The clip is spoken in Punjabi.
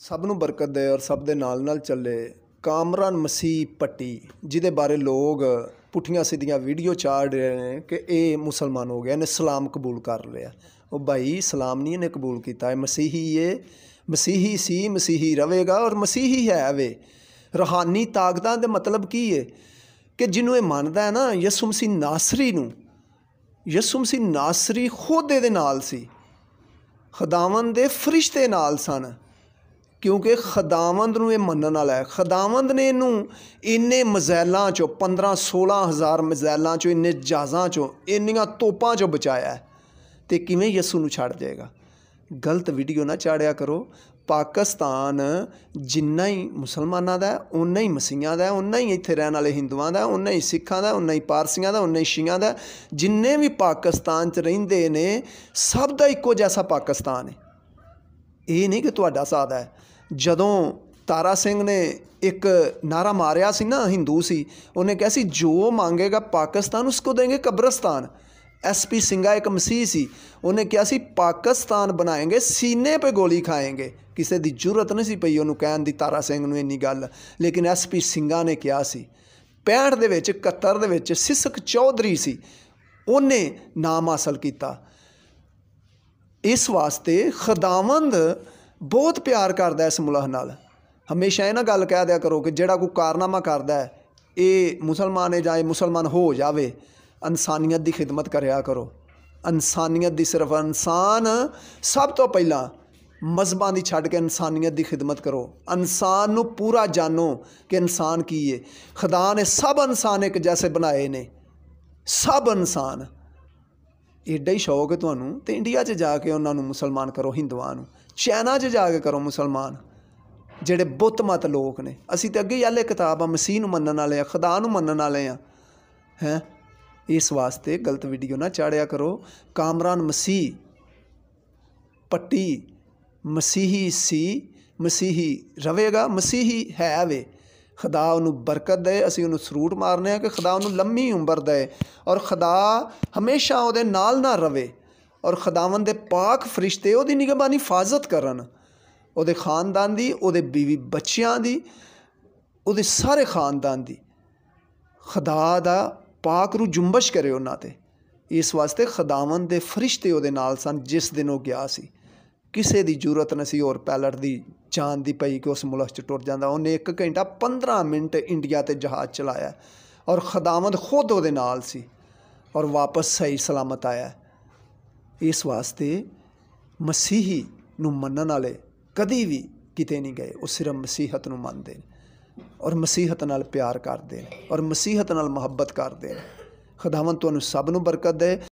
ਸਭ ਨੂੰ ਬਰਕਤ ਦੇ ਔਰ ਸਭ ਦੇ ਨਾਲ ਚੱਲੇ। ਕਾਮਰਾਨ ਮਸੀਹ ਪੱਟੀ ਜਿਹਦੇ ਬਾਰੇ ਲੋਕ ਪੁੱਠੀਆਂ ਸਿੱਧੀਆਂ ਵੀਡੀਓ ਚਾੜ ਰਹੇ ਨੇ ਕਿ ਇਹ ਮੁਸਲਮਾਨ ਹੋ ਗਿਆ, ਇਹਨੇ ਇਸਲਾਮ ਕਬੂਲ ਕਰ ਲਿਆ। ਉਹ ਭਾਈ ਇਸਲਾਮ ਨਹੀਂ ਇਹਨੇ ਕਬੂਲ ਕੀਤਾ, ਇਹ ਮਸੀਹੀ ਹੈ, ਮਸੀਹੀ ਸੀ, ਮਸੀਹੀ ਰਵੇਗਾ ਔਰ ਮਸੀਹੀ ਹੈ ਵੇ। ਰੂਹਾਨੀ ਤਾਕਤਾਂ ਦੇ ਮਤਲਬ ਕੀ ਹੈ ਕਿ ਜਿਹਨੂੰ ਇਹ ਮੰਨਦਾ ਹੈ ਨਾ ਯਿਸੂ ਮਸੀਹ ਨਾਸਰੀ ਨੂੰ, ਯਿਸੂ ਮਸੀਹ ਨਾਸਰੀ ਖੁਦ ਇਹਦੇ ਨਾਲ ਸੀ, ਖੁਦਾਵੰਦ ਦੇ ਫਰਿਸ਼ਤੇ ਨਾਲ ਸਨ, ਕਿਉਂਕਿ ਖੁਦਾਵੰਦ ਨੂੰ ਇਹ ਮੰਨਣ ਵਾਲਾ ਹੈ। ਖੁਦਾਵੰਦ ਨੇ ਇਹਨੂੰ ਇੰਨੇ ਮਜ਼ੈਲਾਂ 'ਚੋਂ 15-16 ਹਜ਼ਾਰ ਮਜ਼ੈਲਾਂ 'ਚੋਂ, ਇੰਨੇ ਜਹਾਜ਼ਾਂ 'ਚੋਂ, ਇੰਨੀਆਂ ਤੋਪਾਂ 'ਚੋਂ ਬਚਾਇਆ ਅਤੇ ਕਿਵੇਂ ਯਿਸੂ ਨੂੰ ਛੱਡ ਜਾਏਗਾ। ਗਲਤ ਵੀਡੀਓ ਨਾ ਚਾੜਿਆ ਕਰੋ। ਪਾਕਿਸਤਾਨ ਜਿੰਨਾ ਹੀ ਮੁਸਲਮਾਨਾਂ ਦਾ ਉਨਾ ਹੀ ਮਸੀਹਾਂ ਦਾ, ਉਨਾ ਹੀ ਇੱਥੇ ਰਹਿਣ ਵਾਲੇ ਹਿੰਦੂਆਂ ਦਾ, ਉਨਾ ਹੀ ਸਿੱਖਾਂ ਦਾ, ਉਨਾ ਹੀ ਪਾਰਸੀਆਂ ਦਾ, ਉਨਾ ਹੀ ਸ਼ੀਆਂ ਦਾ। ਜਿੰਨੇ ਵੀ ਪਾਕਿਸਤਾਨ 'ਚ ਰਹਿੰਦੇ ਨੇ ਸਭ ਦਾ ਇੱਕੋ ਜੈਸਾ ਪਾਕਿਸਤਾਨ ਹੈ। ਇਹ ਨਹੀਂ ਕਿ ਤੁਹਾਡਾ ਸਾਦਾ ਹੈ। ਜਦੋਂ ਤਾਰਾ ਸਿੰਘ ਨੇ ਇੱਕ ਨਾਰਾ ਮਾਰਿਆ ਸੀ ਨਾ, ਹਿੰਦੂ ਸੀ, ਉਹਨੇ ਕਿਹਾ ਸੀ ਜੋ ਮੰਗੇਗਾ ਪਾਕਿਸਤਾਨ ਉਸਕੋ ਦੇਂਗੇ ਕਬਰਸਤਾਨ। SP ਸਿੰਘਾ ਇੱਕ ਮਸੀਹ ਸੀ, ਉਹਨੇ ਕਿਹਾ ਸੀ ਪਾਕਿਸਤਾਨ ਬਣਾਏਂਗੇ, ਸੀਨੇ 'ਤੇ ਗੋਲੀ ਖਾਏਂਗੇ। ਕਿਸੇ ਦੀ ਜ਼ਰੂਰਤ ਨਹੀਂ ਸੀ ਪਈ ਉਹਨੂੰ ਕਹਿਣ ਦੀ, ਤਾਰਾ ਸਿੰਘ ਨੂੰ ਇੰਨੀ ਗੱਲ, ਲੇਕਿਨ SP ਸਿੰਘਾ ਨੇ ਕਿਹਾ ਸੀ। 65 ਦੇ ਵਿੱਚ 71 ਦੇ ਵਿੱਚ ਸਿਸਕ ਚੌਧਰੀ ਸੀ, ਉਹਨੇ ਨਾਮ ਹਾਸਲ ਕੀਤਾ। ਇਸ ਵਾਸਤੇ ਖੁਦਾਵੰਦ ਬਹੁਤ ਪਿਆਰ ਕਰਦਾ ਇਸ ਮੁਲਕ ਨਾਲ। ਹਮੇਸ਼ਾ ਇਹ ਨਾ ਗੱਲ ਕਹਿ ਦਿਆ ਕਰੋ ਕਿ ਜਿਹੜਾ ਕੋਈ ਕਾਰਨਾਮਾ ਕਰਦਾ ਹੈ ਇਹ ਮੁਸਲਮਾਨ ਹੈ ਜਾਂ ਇਹ ਮੁਸਲਮਾਨ ਹੋ ਜਾਵੇ। ਇਨਸਾਨੀਅਤ ਦੀ ਖਿਦਮਤ ਕਰਿਆ ਕਰੋ। ਇਨਸਾਨੀਅਤ ਦੀ, ਸਿਰਫ ਇਨਸਾਨ ਸਭ ਤੋਂ ਪਹਿਲਾਂ ਮਜ਼ਹਬਾਂ ਦੀ ਛੱਡ ਕੇ ਇਨਸਾਨੀਅਤ ਦੀ ਖਿਦਮਤ ਕਰੋ। ਇਨਸਾਨ ਨੂੰ ਪੂਰਾ ਜਾਣੋ ਕਿ ਇਨਸਾਨ ਕੀ ਹੈ। ਖੁਦਾ ਨੇ ਸਭ ਇਨਸਾਨ ਇੱਕ ਜੈਸੇ ਬਣਾਏ ਨੇ, ਸਭ ਇਨਸਾਨ। ਐਡਾ ਹੀ ਸ਼ੌਕ ਹੈ ਤੁਹਾਨੂੰ ਤਾਂ ਇੰਡੀਆ 'ਚ ਜਾ ਕੇ ਉਹਨਾਂ ਨੂੰ ਮੁਸਲਮਾਨ ਕਰੋ, ਹਿੰਦੂਆਂ ਨੂੰ। ਚਾਈਨਾ 'ਚ ਜਾ ਕੇ ਕਰੋ ਮੁਸਲਮਾਨ, ਜਿਹੜੇ ਬੁੱਤ ਮਤ ਲੋਕ ਨੇ। ਅਸੀਂ ਤਾਂ ਅੱਗੇ ਹੀ ਆਲੇ ਕਿਤਾਬ ਆ, ਮਸੀਹ ਨੂੰ ਮੰਨਣ ਵਾਲੇ ਆ, ਖੁਦਾ ਨੂੰ ਮੰਨਣ ਵਾਲੇ ਆ ਹੈਂ। ਇਸ ਵਾਸਤੇ ਗਲਤ ਵੀਡੀਓ ਨਾ ਚਾੜਿਆ ਕਰੋ। ਕਾਮਰਾਨ ਮਸੀਹ ਪੱਟੀ ਮਸੀਹੀ ਸੀ, ਮਸੀਹੀ ਰਵੇਗਾ, ਮਸੀਹੀ ਹੈ ਵੇ। ਖੁਦਾ ਉਹਨੂੰ ਬਰਕਤ ਦੇ। ਅਸੀਂ ਉਹਨੂੰ ਸਰੂਟ ਮਾਰਨੇ ਹਾਂ ਕਿ ਖੁਦਾ ਉਹਨੂੰ ਲੰਮੀ ਉਮਰ ਦੇ ਔਰ ਖੁਦਾ ਹਮੇਸ਼ਾ ਉਹਦੇ ਨਾਲ ਨਾ ਰਵੇ ਔਰ ਖੁਦਾਵੰਦ ਦੇ ਪਾਕ ਫਰਿਸ਼ਤੇ ਉਹਦੀ ਨਿਗਹਬਾਨੀ ਹਿਫਾਜ਼ਤ ਕਰਨ, ਉਹਦੇ ਖਾਨਦਾਨ ਦੀ, ਉਹਦੇ ਬੀਵੀ ਬੱਚਿਆਂ ਦੀ, ਉਹਦੇ ਸਾਰੇ ਖਾਨਦਾਨ ਦੀ। ਖੁਦਾ ਦਾ ਪਾਕ ਰੂ ਜੁੰਬਸ਼ ਕਰੇ ਉਹਨਾਂ 'ਤੇ। ਇਸ ਵਾਸਤੇ ਖੁਦਾਵੰਦ ਦੇ ਫਰਿਸ਼ਤੇ ਉਹਦੇ ਨਾਲ ਸਨ ਜਿਸ ਦਿਨ ਉਹ ਗਿਆ ਸੀ। ਕਿਸੇ ਦੀ ਜ਼ਰੂਰਤ ਨਹੀਂ ਸੀ ਹੋਰ ਪੈਲਟ ਦੀ ਜਾਣ ਦੀ ਪਈ ਕਿ ਉਸ ਮੁਲਕ 'ਚ ਟੁਰ ਜਾਂਦਾ। ਉਹਨੇ 1 ਘੰਟਾ 15 ਮਿੰਟ ਇੰਡੀਆ 'ਤੇ ਜਹਾਜ਼ ਚਲਾਇਆ ਔਰ ਖੁਦਾਵੰਦ ਖੁਦ ਉਹਦੇ ਨਾਲ ਸੀ ਔਰ ਵਾਪਸ ਸਹੀ ਸਲਾਮਤ ਆਇਆ। ਇਸ ਵਾਸਤੇ ਮਸੀਹੀ ਨੂੰ ਮੰਨਣ ਵਾਲੇ ਕਦੀ ਵੀ ਕਿਤੇ ਨਹੀਂ ਗਏ। ਉਹ ਸਿਰਫ ਮਸੀਹਤ ਨੂੰ ਮੰਨਦੇ ਨੇ ਔਰ ਮਸੀਹਤ ਨਾਲ ਪਿਆਰ ਕਰਦੇ ਨੇ ਔਰ ਮਸੀਹਤ ਨਾਲ ਮੁਹੱਬਤ ਕਰਦੇ ਨੇ। ਖੁਦਾਵੰਦ ਤੁਹਾਨੂੰ ਸਭ ਨੂੰ ਬਰਕਤ ਦੇ।